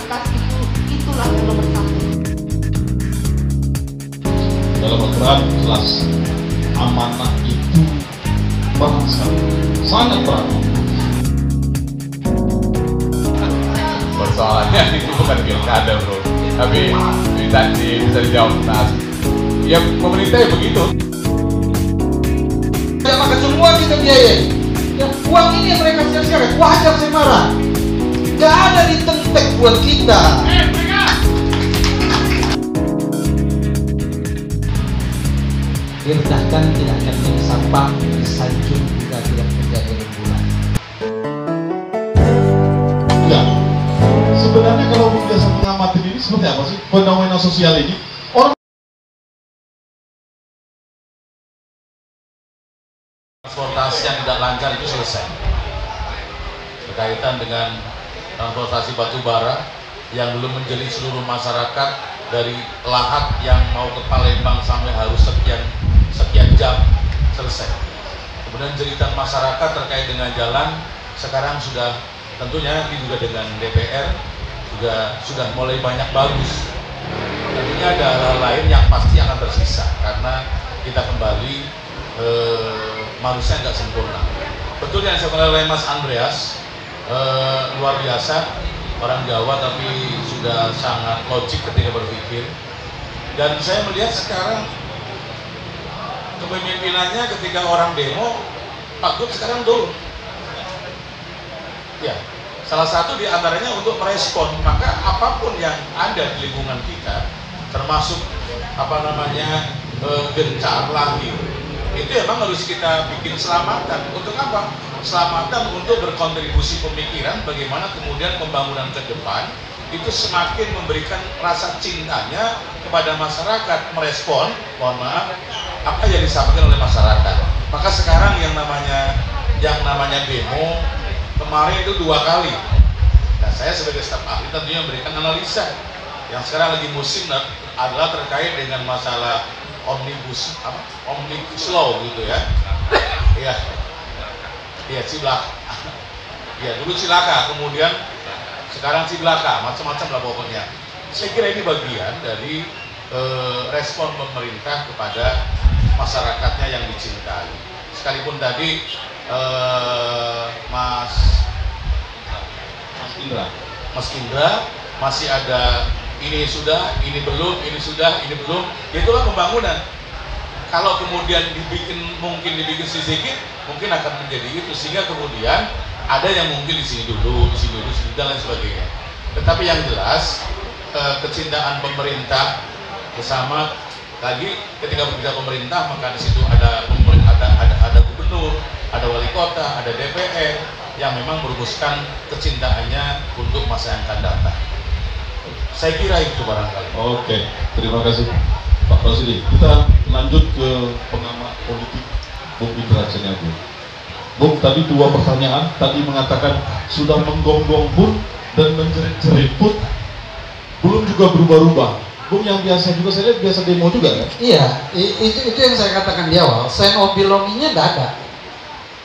berkat itulah yang nomor satu. Dalam Al-Quran jelas amanah itu bangsa sangat berat. Persoalannya itu bukan pilkada bro, tapi bisa dijawab. Nah, ya pemerintah ya begitu. Ya maka semua kita biayai. Ya, uang ini yang mereka sia-siakan, wajar saya marah. Gak ada ditentek buat kita. Diredahkan tidak akan sampah, disanjung juga tidak menjadi rembulan. Ya, sebenarnya kalau biasa mengamati ini seperti apa sih fenomena sosial ini? Orang Transportasi yang tidak lancar itu selesai. Berkaitan dengan transportasi batu bara yang belum menjadi seluruh masyarakat dari Lahat yang mau ke Palembang sampai harus sekian jam selesai. Kemudian jeritan masyarakat terkait dengan jalan sekarang sudah tentunya juga dengan DPR juga sudah mulai banyak bagus. Tentunya ada hal lain yang pasti akan tersisa karena kita kembali manusia nggak sempurna. Betul yang disampaikan oleh Mas Andreas, luar biasa orang Jawa tapi sudah sangat logik ketika berpikir. Dan saya melihat sekarang kepemimpinannya ketika orang demo, Pak Gub sekarang turun. Ya, salah satu di antaranya untuk merespon, maka apapun yang ada di lingkungan kita, termasuk gencar lahir, itu emang harus kita bikin selamatan. Untuk apa? Selamatan untuk berkontribusi pemikiran bagaimana kemudian pembangunan ke depan itu semakin memberikan rasa cintanya kepada masyarakat, merespon, mohon maaf, apa yang disampaikan oleh masyarakat. Maka sekarang yang namanya demo kemarin itu 2 kali. Nah, saya sebagai staf ahli tentunya memberikan analisa. Yang sekarang lagi musim adalah terkait dengan masalah omnibus law gitu ya. Iya. Iya, Ciblaka. Iya, dulu Cilaka, kemudian sekarang Ciblaka, macam-macam lah pokoknya. Saya kira ini bagian dari respon pemerintah kepada masyarakatnya yang dicintai. Sekalipun tadi Mas Indra masih ada ini sudah, ini belum, ini sudah, ini belum. Itulah pembangunan. Kalau kemudian mungkin dibikin sedikit, mungkin akan menjadi itu, sehingga kemudian ada yang mungkin di sini dulu, dan lain sebagainya. Tetapi yang jelas kecintaan pemerintah bersama lagi ketika berbicara pemerintah, maka di situ ada gubernur, ada wali kota, ada DPR yang memang merumuskan kecintaannya untuk masa yang akan datang. Saya kira itu barangkali. Oke, terima kasih Pak Rosidi. Kita lanjut ke pengamat politik Bung Indra Ceniago. Bung, tadi 2 pertanyaan, tadi mengatakan sudah menggonggong pun dan menjerit-jerit pun belum juga berubah-ubah. Bung, yang biasa juga saya lihat biasa demo juga kan? Iya, itu yang saya katakan di awal, sense of belonging-nya nggak ada.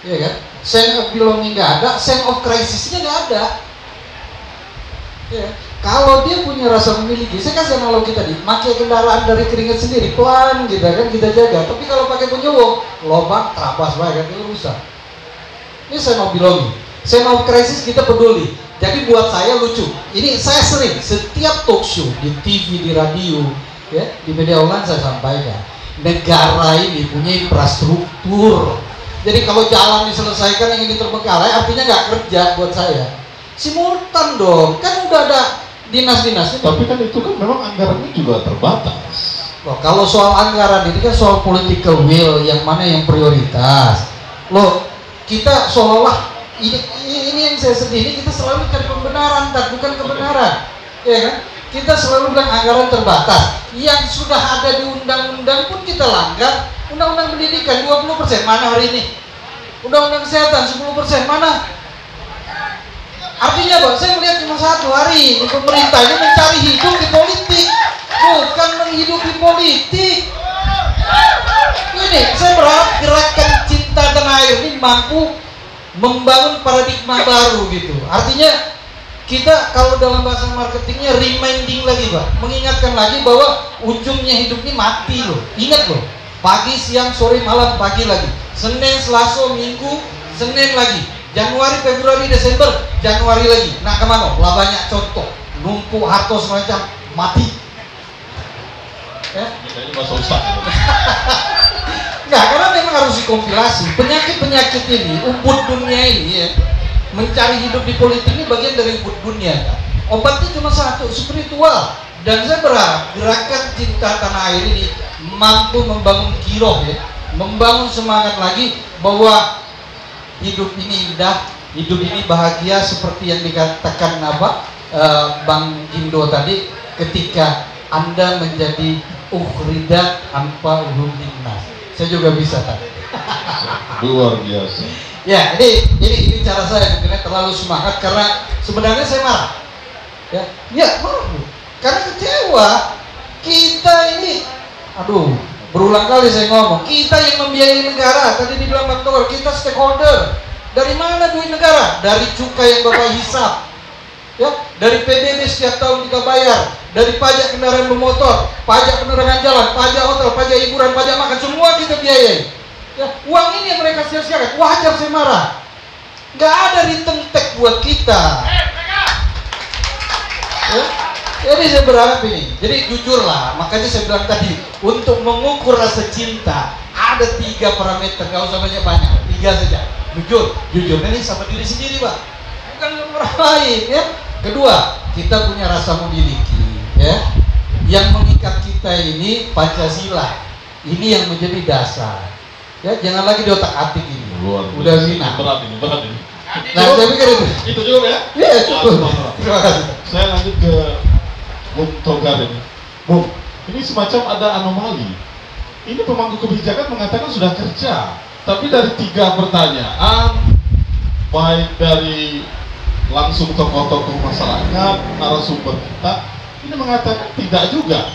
Iya kan? Sense of belonging nggak ada, sense of crisis-nya nggak ada. Iya. Kalau dia punya rasa memiliki, saya kasih analogi tadi, pakai kendaraan dari keringat sendiri, pelan gitu kan, kita jaga. Tapi kalau pakai penyewong, lobak, terabas banget, itu rusak. Ini sense of belonging. Sense of crisis kita peduli. Jadi buat saya lucu. Ini saya sering setiap talk show di TV, di radio, ya, di media online saya sampaikan. Negara ini punya infrastruktur. Jadi kalau jalan diselesaikan yang ini terbengkalai, artinya nggak kerja buat saya. Simultan dong, kan udah ada dinas-dinas. Tapi kan itu kan memang anggarannya juga terbatas. Loh, kalau soal anggaran ini kan soal political will, yang mana yang prioritas. Loh, kita seolah-olah ini yang saya sedih, ini kita selalu cari pembenaran, bukan kebenaran, ya kan? Kita selalu bilang anggaran terbatas. Yang sudah ada di undang-undang pun kita langgar. Undang-undang pendidikan 20%, mana hari ini? Undang-undang kesehatan 10%, mana? Artinya Pak, saya melihat cuma 1 hari ini pemerintah ini mencari hidup di politik, bukan menghidupi politik. Ini saya berharap gerakan cinta tanah air ini mampu membangun paradigma baru gitu. Artinya kita kalau dalam bahasa marketingnya reminding lagi Pak, mengingatkan lagi bahwa ujungnya hidup ini mati loh. Ingat loh, pagi, siang, sore, malam, pagi lagi. Senin, Selasa, Minggu, Senin lagi. Januari, Februari, Desember, Januari lagi. Nah kemana? Lah banyak contoh, numpuk harta semacam mati. Ya? Ini bahasa Ustaz. Enggak, karena memang harus dikompilasi. Penyakit-penyakit ini, umput dunia ini ya, mencari hidup di politik ini bagian dari umput dunia kan? Obatnya cuma satu, spiritual. Dan saya berharap gerakan cinta tanah air ini mampu membangun giroh ya, membangun semangat lagi bahwa hidup ini indah, hidup ini bahagia seperti yang dikatakan Bang Gindo tadi, ketika Anda menjadi ukhridat tanpa ulumnas. Saya juga bisa tadi. Luar biasa. Ya, ini cara saya mungkin terlalu semangat karena sebenarnya saya marah. Ya marah Bu. Karena kecewa. Kita ini, berulang kali saya ngomong, kita yang membiayai negara. Tadi dibilang Bang Togar, kita stakeholder. Dari mana duit negara? Dari cukai yang Bapak hisap. Ya, dari PBB setiap tahun kita bayar, dari pajak kendaraan bermotor, pajak penerangan jalan, pajak hotel, pajak hiburan, pajak makan, semua kita biayai. Ya, uang ini yang mereka sia-siakan. Wajar saya marah. Nggak ada return tax buat kita. Ya, jadi saya berharap ini. Jadi jujurlah, makanya saya bilang tadi, untuk mengukur rasa cinta ada 3 parameter, nggak usah banyak-banyak, 3 saja. Jujur ini sama diri sendiri Pak, bukan sama orang lain ya. Kedua, kita punya rasa memiliki ya. Yang mengikat kita ini Pancasila. Ini yang menjadi dasar. Ya, jangan lagi di otak-atik ini. Udah zina. Berat ini. Nah, saya pikir Itu cukup ya? Iya, cukup. Terima kasih. Saya lanjut ke Bung Togar ini. Bung, ini semacam ada anomali. Ini pemangku kebijakan mengatakan sudah kerja, tapi dari 3 pertanyaan, baik dari langsung tokoh-tokoh masyarakat, narasumber kita, ini mengatakan tidak juga.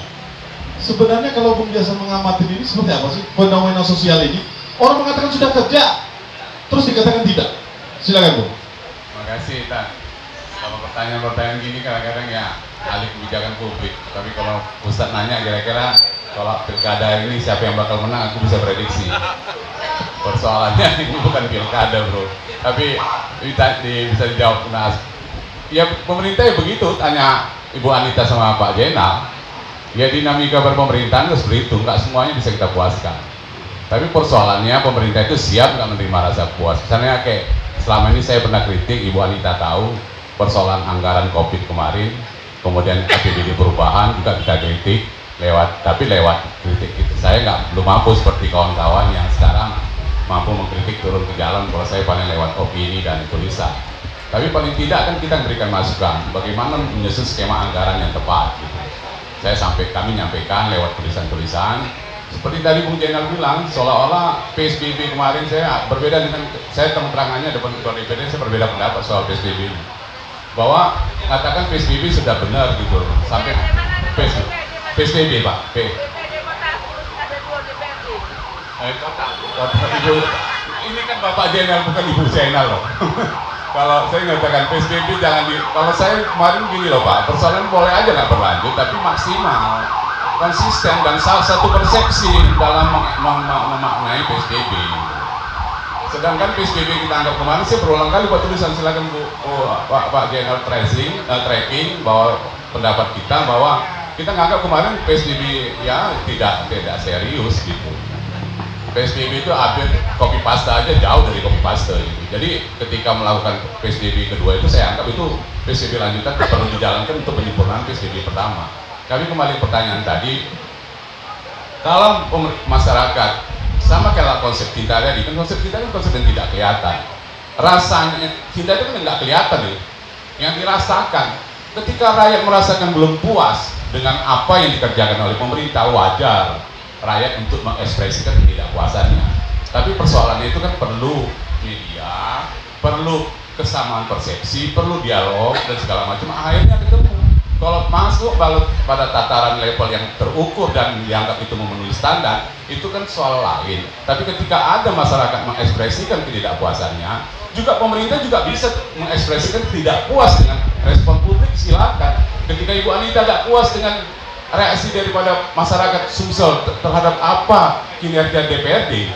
Sebenarnya kalau Bung biasa mengamati ini seperti apa sih fenomena sosial ini? Orang mengatakan sudah kerja, terus dikatakan tidak. Silakan Bung. Terima kasih Tan. Kalau pertanyaan-pertanyaan gini kadang-kadang ya ahli kebijakan publik. Tapi kalau Ustadz nanya kira-kira kalau pilkada ini siapa yang bakal menang, aku bisa prediksi. Persoalannya ini bukan pilkada bro, tapi bisa dijawab. Nah, ya pemerintah ya begitu, tanya Ibu Anita sama Pak Jenal. Ya dinamika berpemerintahan harus berhitung, nggak semuanya bisa kita puaskan. Tapi persoalannya pemerintah itu siap nggak menerima rasa puas. Misalnya kayak selama ini saya pernah kritik, Ibu Anita tahu persoalan anggaran COVID kemarin, kemudian APBD perubahan juga kita kritik tapi lewat kritik itu. Saya belum mampu seperti kawan-kawan yang sekarang mampu mengkritik turun ke jalan. Kalau saya paling lewat opini dan tulisan. Tapi paling tidak kan kita memberikan masukan bagaimana menyusun skema anggaran yang tepat. Gitu. Kami nyampaikan lewat tulisan-tulisan. Seperti tadi Bung Jenal bilang, seolah-olah PSBB kemarin saya berbeda dengan saya terang-terangannya depan ketua DPD, saya berbeda pendapat soal PSBB ini. Bahwa katakan PSBB sudah benar gitu, sampai PSBB Pak. Ini kan Bapak Jenal bukan Ibu Jenal loh. Kalau saya mengatakan PSBB kalau saya kemarin gini loh Pak, persoalan boleh aja nggak berlanjut, tapi maksimal, konsisten dan salah satu persepsi dalam memaknai PSBB. Sedangkan PSBB kita anggap kemarin, saya berulang kali buat tulisan, silakan Pak Jenal tracking bahwa pendapat kita bahwa kita nganggap kemarin PSBB ya tidak serius gitu. PSBB itu hampir copy paste aja, jauh dari copy paste gitu. Jadi ketika melakukan PSBB kedua itu saya anggap itu PSBB lanjutan perlu dijalankan untuk penyempurnaan PSBB pertama. Kami kembali pertanyaan tadi, kalau masyarakat sama kayak konsep cinta tadi, kan konsep cinta kan konsep yang tidak kelihatan. Rasanya cinta itu kan nggak kelihatan nih, yang dirasakan. Ketika rakyat merasakan belum puas dengan apa yang dikerjakan oleh pemerintah, wajar rakyat untuk mengekspresikan ketidakpuasannya. Tapi persoalannya itu kan perlu media, perlu kesamaan persepsi, perlu dialog dan segala macam. Akhirnya ketemu. Kalau masuk pada tataran level yang terukur dan dianggap itu memenuhi standar, itu kan soal lain. Tapi ketika ada masyarakat mengekspresikan ketidakpuasannya, juga pemerintah juga bisa mengekspresikan tidak puas dengan respon publik silakan. Ketika Ibu Anita tidak puas dengan reaksi daripada masyarakat Sumsel terhadap apa kinerja DPRD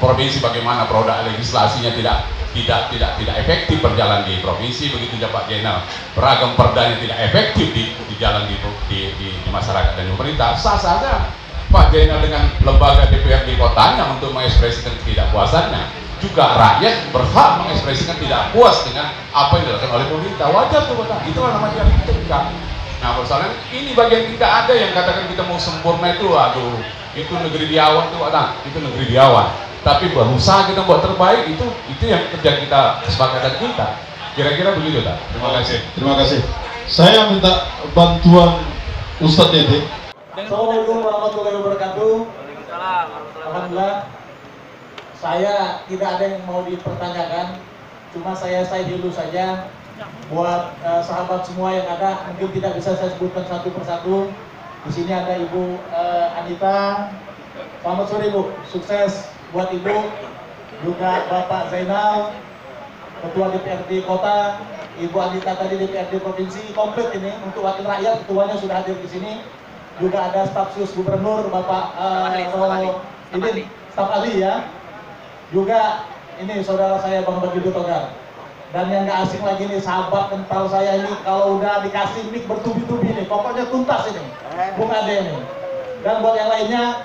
provinsi, bagaimana produk legislasinya tidak efektif berjalan di provinsi, begitu juga Pak Jenal beragam perdanya tidak efektif di jalan di masyarakat dan pemerintah, sah saja Pak Jenal dengan lembaga DPRD kotanya untuk mengekspresikan ketidakpuasannya. Juga rakyat berhak mengekspresikan tidak puas dengan apa yang dilakukan oleh pemerintah, wajar tuh Pak, itulah namanya dialektika. Nah persoalan ini bagian tidak ada yang katakan kita mau sempurna itu, aduh itu negeri di awan tuh Pak, itu negeri di awan. Tapi berusaha kita buat terbaik, itu yang kerja kita, kesepakatan kita. Kira-kira begitu tak? Terima kasih. Terima kasih. Saya minta bantuan Ustadz Dede. Assalamualaikum warahmatullahi wabarakatuh. Alhamdulillah. Saya tidak ada yang mau dipertanyakan, cuma saya dulu saja buat sahabat semua yang ada, mungkin tidak bisa saya sebutkan satu persatu. Di sini ada Ibu Anita. Selamat sore Bu, sukses buat Ibu. Juga Bapak Zainal, Ketua DPRD Kota. Ibu Anita tadi DPRD Provinsi, komplit ini untuk wakil rakyat, ketuanya sudah hadir di sini. Juga ada staf sus Gubernur Bapak ini staf ahli ya. Juga ini saudara saya Bang Bagidu Togar. Dan yang gak asing lagi nih sahabat kental saya ini, kalau udah dikasih mic bertubi-tubi nih, pokoknya tuntas ini, Bung Ade ini. Dan buat yang lainnya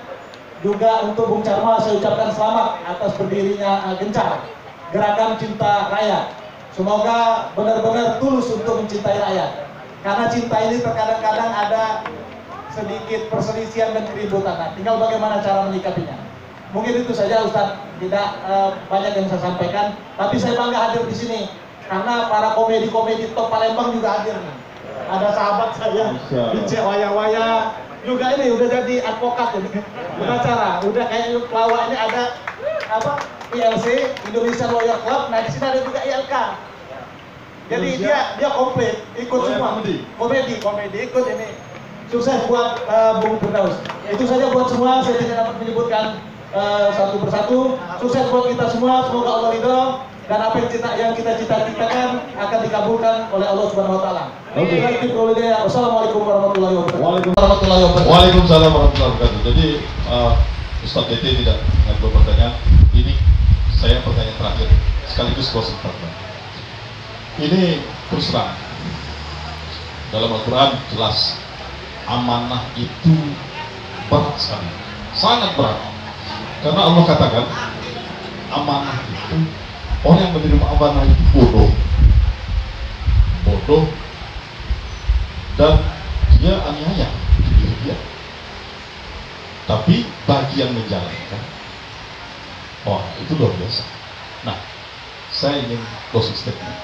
juga untuk Bung Charma saya ucapkan selamat atas berdirinya Gencar, Gerakan Cinta Rakyat. Semoga benar-benar tulus untuk mencintai rakyat. Karena cinta ini terkadang-kadang ada sedikit perselisihan dan keributan. Nah, tinggal bagaimana cara menyikapinya. Mungkin itu saja Ustadz, tidak banyak yang saya sampaikan, tapi saya bangga hadir di sini karena para komedi-komedi top Palembang juga hadir nih. Ada sahabat saya, Bice Waya-Waya, juga ini udah jadi advokat ini, pengacara, udah kayak pelawak ini ada apa ILC Indonesian Lawyer Club, nah di sini ada juga ILK. Jadi dia komplit, ikut semua, komedi ikut ini. Sukses buat Bung Firdaus. Itu saja buat semua, saya tidak dapat menyebutkan satu persatu. Sukses buat kita semua, semoga Allah ridho dan apa yang kita cita-citakan akan dikabulkan oleh Allah Subhanahu wa taala. Wassalamualaikum warahmatullahi wabarakatuh. Waalaikumsalam warahmatullahi wabarakatuh. Jadi Ustadz Dede tidak berpertanyaan. Ini saya pertanyaan terakhir sekaligus closing statement. Ini terus terang dalam Al-Quran jelas amanah itu berat sekali, sangat berat. Karena Allah katakan amanah itu, orang yang menerima amanah itu bodoh dan dia aniaya di diri dia. Tapi bagi yang menjalankan, wah itu luar biasa. Nah, saya ingin closing statement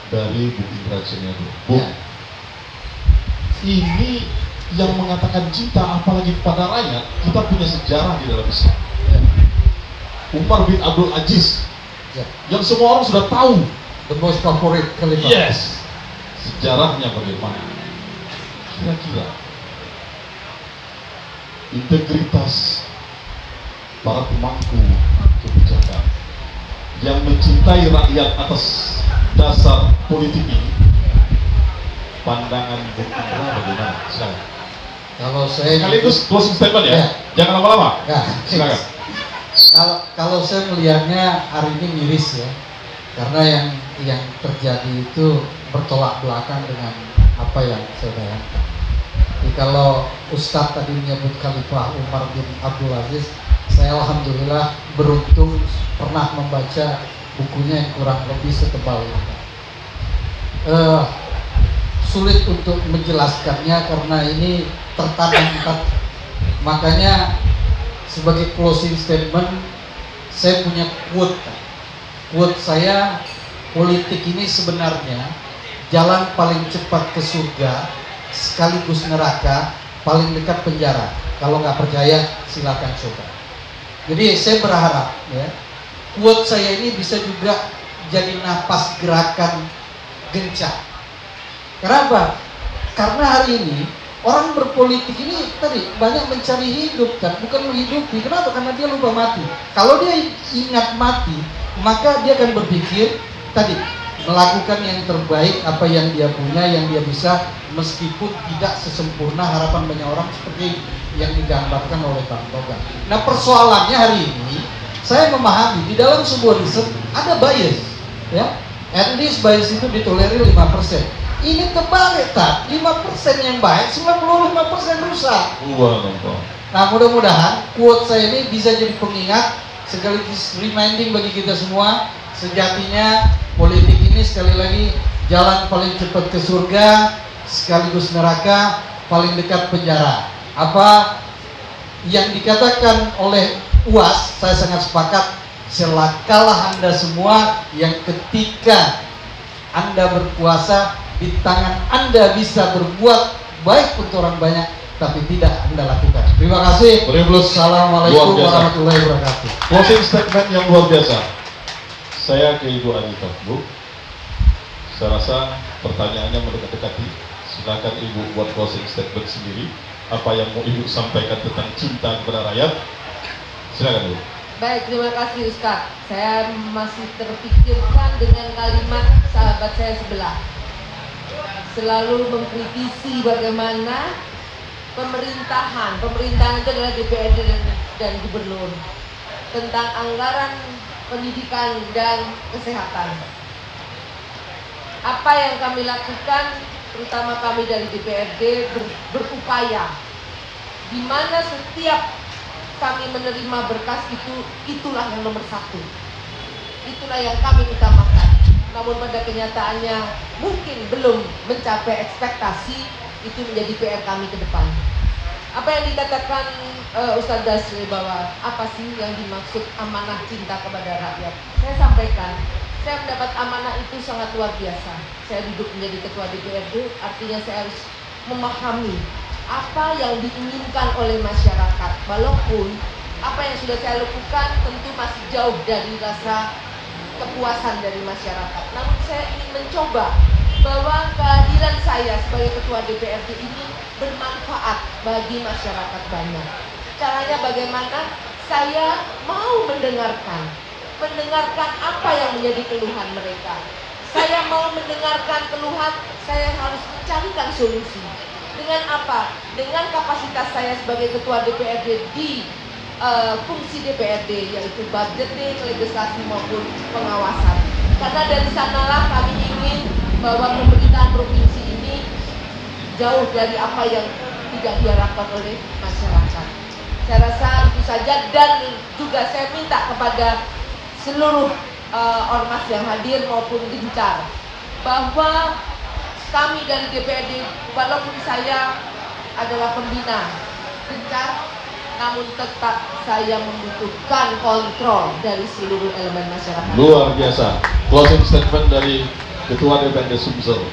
dari Bung Indra Ceniago. Bung, ini yang mengatakan cinta apalagi kepada rakyat, kita punya sejarah di dalam Islam. Umar bin Abdul Aziz, yang semua orang sudah tahu, The most favorite khalifah. yes, sejarahnya bagaimana. Kira-kira integritas para pemangku kebijakan yang mencintai rakyat atas dasar politik ini, pandangan Bung Indra bagaimana? Silakan. Kalau saya Sekaligus closing statement ya, jangan lama-lama. Silakan. Kalau saya melihatnya hari ini miris ya, karena yang terjadi itu bertolak belakang dengan apa yang saya bayangkan. Jadi kalau Ustadz tadi menyebut Khalifah Umar bin Abdul Aziz, saya alhamdulillah beruntung pernah membaca bukunya yang kurang lebih setebal ini. Sulit untuk menjelaskannya karena ini tertanam. Makanya sebagai closing statement saya punya quote saya, politik ini sebenarnya jalan paling cepat ke surga sekaligus neraka, paling dekat penjara. Kalau nggak percaya silakan coba. Jadi saya berharap ya, quote saya ini bisa juga jadi napas gerakan Gencar. Kenapa? Karena hari ini orang berpolitik ini tadi banyak mencari hidup kan, bukan menghidupi. Kenapa? Karena dia lupa mati. Kalau dia ingat mati, maka dia akan berpikir tadi melakukan yang terbaik apa yang dia punya, yang dia bisa, meskipun tidak sesempurna harapan banyak orang seperti yang digambarkan oleh Bang Toga. Nah, persoalannya hari ini saya memahami di dalam sebuah riset ada bias, ya. At least bias itu ditolerir 5%. Ini terbalik, tak? 5% yang baik, 95% rusak. Nah, mudah-mudahan quote saya ini bisa jadi pengingat sekaligus reminding bagi kita semua, sejatinya politik ini sekali lagi jalan paling cepat ke surga sekaligus neraka, paling dekat penjara. Apa yang dikatakan oleh UAS saya sangat sepakat, celakalah Anda semua yang ketika Anda berkuasa di tangan Anda bisa berbuat baik untuk orang banyak tapi tidak Anda lakukan. Terima kasih. Assalamualaikum warahmatullahi wabarakatuh. Closing statement yang luar biasa. Saya ke Ibu Anita, Bu. Saya rasa pertanyaannya mendekati. Silakan Ibu buat closing statement sendiri. Apa yang mau Ibu sampaikan tentang cinta kepada rakyat? Silakan, Bu. Baik, terima kasih Ustadz. Saya masih terpikirkan dengan kalimat sahabat saya sebelah. Selalu mengkritisi bagaimana pemerintahan itu adalah DPRD dan gubernur, tentang anggaran pendidikan dan kesehatan. Apa yang kami lakukan, terutama kami dari DPRD berupaya, di mana setiap kami menerima berkas itulah yang nomor 1, itulah yang kami utamakan. Namun pada kenyataannya mungkin belum mencapai ekspektasi, itu menjadi PR kami ke depan. Apa yang dikatakan Ustadz Dasri bahwa apa sih yang dimaksud amanah cinta kepada rakyat? Saya sampaikan, saya mendapat amanah itu sangat luar biasa. Saya duduk menjadi ketua DPRD, artinya saya harus memahami apa yang diinginkan oleh masyarakat. Walaupun apa yang sudah saya lakukan tentu masih jauh dari rasa kepuasan dari masyarakat. Namun saya ingin mencoba bahwa kehadiran saya sebagai ketua DPRD ini bermanfaat bagi masyarakat banyak. Caranya bagaimana? Saya mau mendengarkan apa yang menjadi keluhan mereka. Saya mau mendengarkan keluhan, saya harus mencarikan solusi. Dengan apa? Dengan kapasitas saya sebagai ketua DPRD di fungsi DPRD, yaitu budgeting, legislasi maupun pengawasan. Karena dari sanalah kami ingin bahwa pemerintahan provinsi ini jauh dari apa yang tidak diharapkan oleh masyarakat. Saya rasa itu saja, dan juga saya minta kepada seluruh ormas yang hadir maupun gencar bahwa kami dari DPRD, walaupun saya adalah pembina gencar, namun tetap saya membutuhkan kontrol dari seluruh elemen masyarakat. Luar biasa. Closing statement dari Ketua DPRD Sumsel.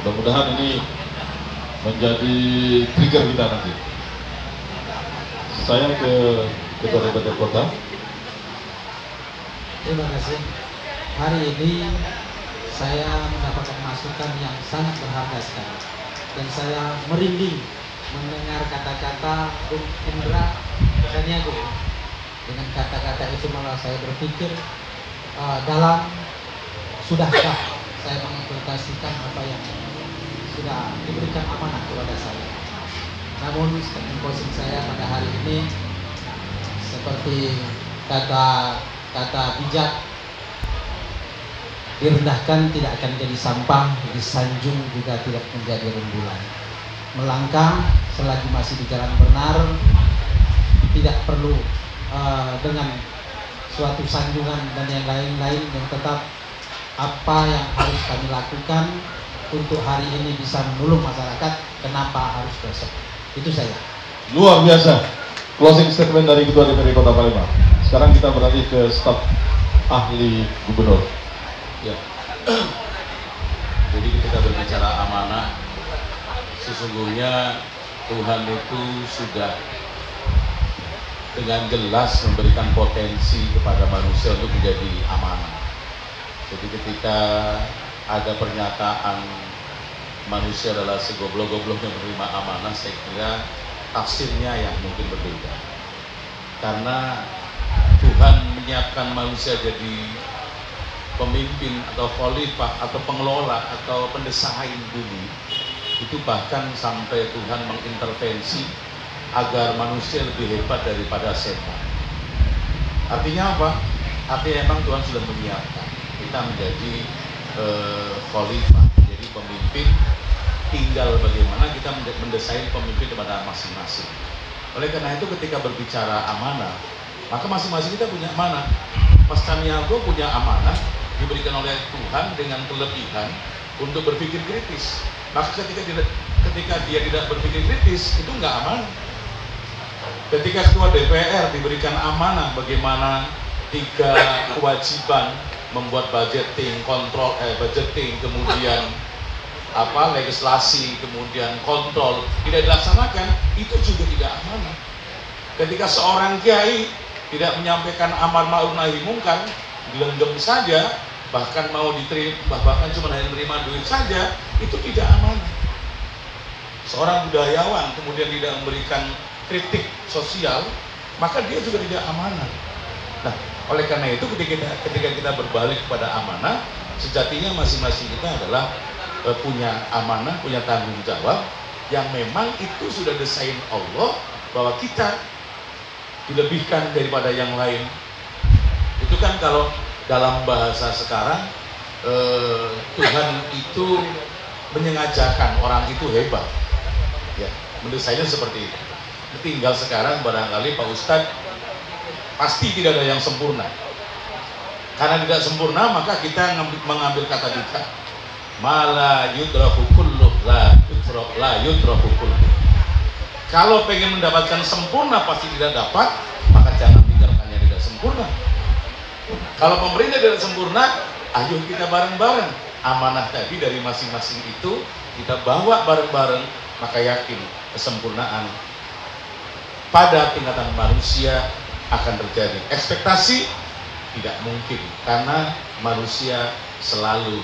Mudah-mudahan ini menjadi trigger kita nanti. Saya ke Ketua DPRD Kota. Terima kasih. Hari ini saya mendapatkan masukan yang sangat berharga sekali, dan saya merinding mendengar kata-kata Bung Indra Saniago. Dengan kata-kata itu malah saya berpikir sudahkah saya mengimplementasikan apa yang sudah diberikan amanah kepada saya. Namun posisi saya pada hari ini seperti kata bijak, direndahkan tidak akan jadi sampah, disanjung juga tidak menjadi rembulan. Melangkah selagi masih di jalan benar, tidak perlu dengan suatu sanjungan dan yang lain-lain, yang tetap apa yang harus kami lakukan untuk hari ini bisa menolong masyarakat, kenapa harus besok. Itu saya. Luar biasa. Closing statement dari Ketua DPRD Kota Palembang. Sekarang kita beralih ke staf ahli gubernur. Ya. Jadi ketika berbicara amanah, sesungguhnya Tuhan itu sudah dengan jelas memberikan potensi kepada manusia untuk menjadi amanah. Jadi ketika ada pernyataan manusia adalah segoblok-gobloknya menerima amanah, saya kira tafsirnya yang mungkin berbeda. Karena Tuhan menyiapkan manusia jadi pemimpin atau khalifah atau pengelola atau pendesain bumi itu bahkan sampai Tuhan mengintervensi agar manusia lebih hebat daripada setan. Artinya apa? Artinya memang Tuhan sudah menyiapkan kita menjadi khalifah, menjadi pemimpin. Tinggal bagaimana kita mendesain pemimpin kepada masing-masing. Oleh karena itu ketika berbicara amanah, maka masing-masing kita punya amanah. Mas Caniago punya amanah diberikan oleh Tuhan dengan kelebihan untuk berpikir kritis. Maka ketika dia tidak berpikir kritis, itu nggak amanah. Ketika ketua DPR diberikan amanah bagaimana 3 kewajiban membuat budgeting, budgeting, kemudian legislasi, kemudian kontrol tidak dilaksanakan, itu juga tidak amanah. Ketika seorang kiai tidak menyampaikan amar ma'ruf nahi mungkar, dilenggem saja, bahkan mau diterima, bahkan cuma hanya menerima duit saja, itu tidak amanah. Seorang budayawan kemudian tidak memberikan kritik sosial, maka dia juga tidak amanah. Nah, oleh karena itu ketika kita berbalik kepada amanah, sejatinya masing-masing kita adalah punya amanah, punya tanggung jawab yang memang itu sudah desain Allah bahwa kita dilebihkan daripada yang lain. Itu kan kalau dalam bahasa sekarang Tuhan itu menyengajakan orang itu hebat, ya, mendesainnya seperti itu. Tinggal sekarang barangkali Pak Ustadz pasti tidak ada yang sempurna. Karena tidak sempurna maka kita mengambil kata kita mala yudraku kulluh la yudraku kulluh. Kalau pengen mendapatkan sempurna pasti tidak dapat, maka jangan tinggalkan yang tidak sempurna. Kalau pemerintah tidak sempurna, ayo kita bareng-bareng amanah tadi dari masing-masing itu kita bawa bareng-bareng, maka yakin kesempurnaan pada tingkatan manusia akan terjadi. Ekspektasi tidak mungkin karena manusia selalu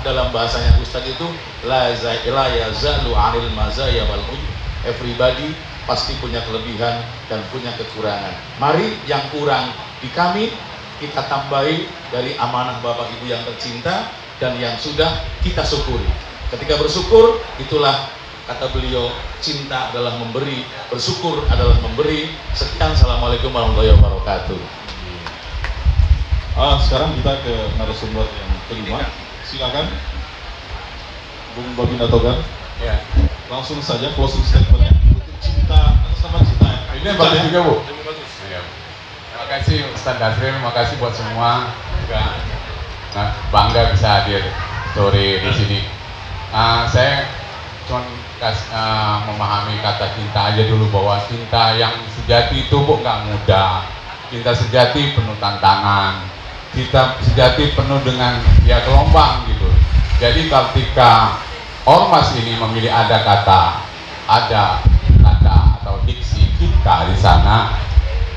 dalam bahasanya Ustadz itu la yazalu 'anil mazaya wal ujub. Everybody pasti punya kelebihan dan punya kekurangan. Mari yang kurang di kami kita tambahi dari amanah Bapak Ibu yang tercinta, dan yang sudah kita syukuri. Ketika bersyukur, itulah kata beliau, cinta adalah memberi, bersyukur adalah memberi. Sekian, assalamualaikum warahmatullahi wabarakatuh. Sekarang kita ke narasumber yang kelima. Silakan, Bung Babinda Togar. Ya. Langsung saja closing statementnya untuk cinta, atas nama cinta. Ini bagus juga, Bu. Ya. Terima kasih Ustaz Dasril, terima kasih buat semua. Juga bangga bisa hadir sore di sini. Saya cuma memahami kata cinta aja dulu, bahwa cinta yang sejati itu kok nggak mudah. Cinta sejati penuh tantangan. Cinta sejati penuh dengan ya gelombang gitu. Jadi ketika ormas ini memilih ada kata atau diksi cinta di sana,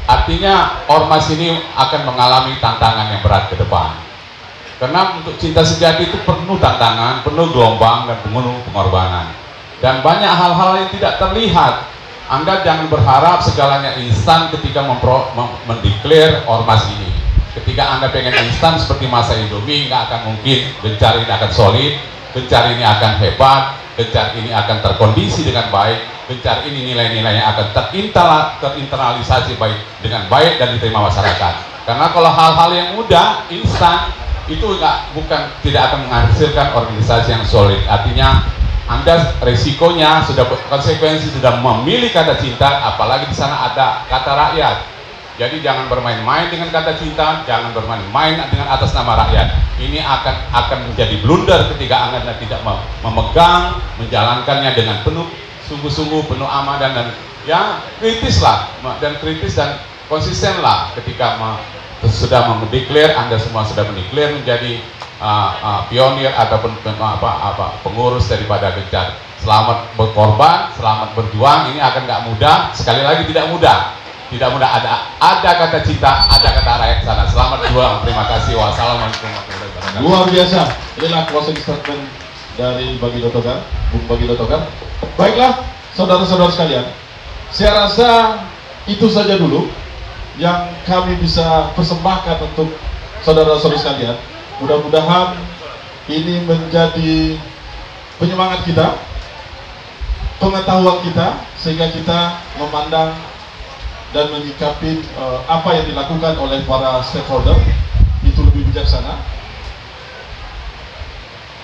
artinya ormas ini akan mengalami tantangan yang berat ke depan. Karena untuk cinta sejati itu penuh tantangan, penuh gelombang, dan penuh pengorbanan. Dan banyak hal-hal yang tidak terlihat. Anda jangan berharap segalanya instan ketika mendeklar ormas ini. Ketika Anda pengen instan seperti masa Indomie, nggak akan mungkin. Gencar ini akan solid, gencar ini akan hebat, gencar ini akan terkondisi dengan baik, gencar ini nilai-nilainya akan terinternalisasi baik dengan baik dan diterima masyarakat. Karena kalau hal-hal yang mudah, instan, itu tidak akan menghasilkan organisasi yang solid. Artinya Anda resikonya sudah konsekuensi sudah memilih kata cinta, apalagi di sana ada kata rakyat. Jadi jangan bermain-main dengan kata cinta, jangan bermain-main dengan atas nama rakyat. Ini akan menjadi blunder ketika Anda tidak memegang, menjalankannya dengan penuh sungguh-sungguh, penuh amanah, dan ya kritis dan konsisten lah. Ketika sudah mendeklar, Anda semua sudah mendeklar menjadi pionir ataupun pengurus daripada Gencar. Selamat berkorban, selamat berjuang. Ini akan nggak mudah, sekali lagi tidak mudah. Tidak mudah, ada kata cinta, ada kata rakyat sana. Selamat berjuang, terima kasih. Wassalamualaikum warahmatullahi wabarakatuh. Luar biasa. Inilah closing statement dari Baginda Togar, Bung Baginda Togar. Baiklah, saudara-saudara sekalian, saya rasa itu saja dulu yang kami bisa persembahkan untuk saudara-saudara sekalian, mudah-mudahan ini menjadi penyemangat kita, pengetahuan kita, sehingga kita memandang dan menyikapi apa yang dilakukan oleh para stakeholder itu lebih bijaksana.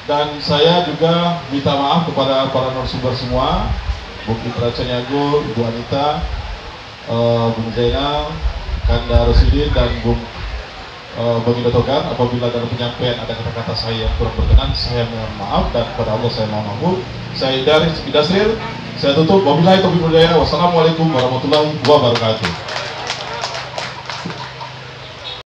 Dan saya juga minta maaf kepada para narasumber semua, Bung Itra Caniago, Ibu Anita, Bung Zainal, Kanda Rosidin, dan Bung Indo Togan. Apabila dalam penyampaian ada kata-kata saya yang kurang berkenan, saya mohon maaf, dan kepada Allah saya mohon maaf. Saya dari Dasril, saya tutup. Wabillahi taufiq wal hidayah. Wassalamualaikum warahmatullahi wabarakatuh.